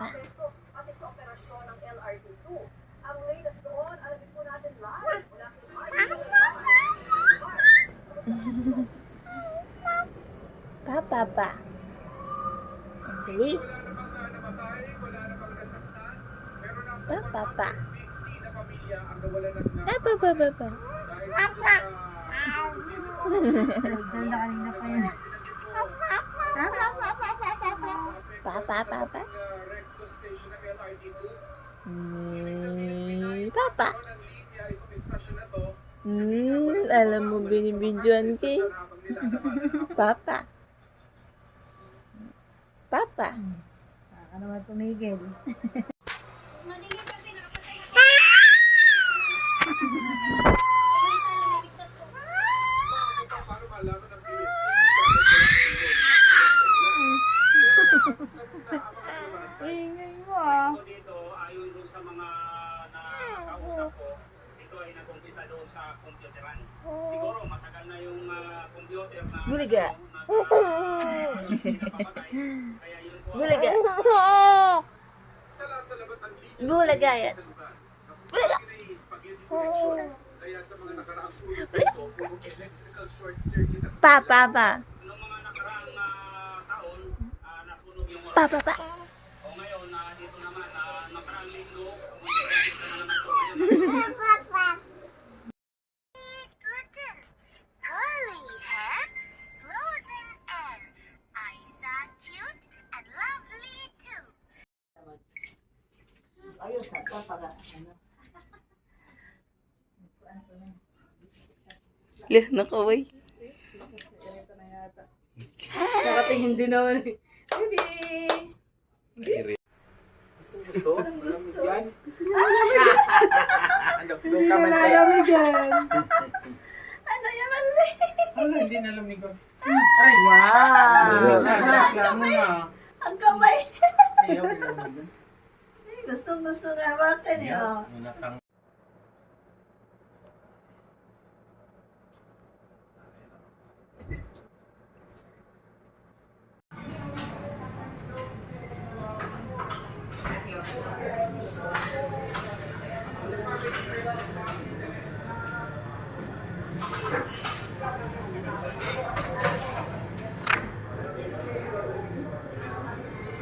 Papa. Pati sa operasyon ng LRT2. Ang latest doon, alamin po natin live. Mula Papa pa. Sige. Papa pa. Papa pa pa pa. Papa. Dala kanina pa yan. Papa papa. Papa. Alam mo binibidyoan kay Papa. Papa. Ano naman tumigil? Ingay mo ah. Dito, ayon doon sa mga nakausap ko, ito ay nag-umpisa doon sa computeran. Siguro matagal na yung computer na Buliga. napapatay. Kaya yun po. Bulaga. Bulaga yan. Bulaga. Papa pa. Noong mga nakaraang taon, nasunog yung Papa pa. O ngayon, dito naman, nakaraang linggo, dito na naman po ngayon. Curly hair, frozen air. Isa cute and lovely too. Ayos na ito para ano. Lih, nakaway. Ito na yata. Tsaka tingin din naman eh. Baby! Gusto yan? Gusto niya hindi na nalamigan. Ano yaman rin? Wala, hindi nalamigan. Ay, wow! Reklamo na. Ang kamay. Ayaw, nalamigan. Gustong-gusto nga bakan eh. Oh. Natang Curly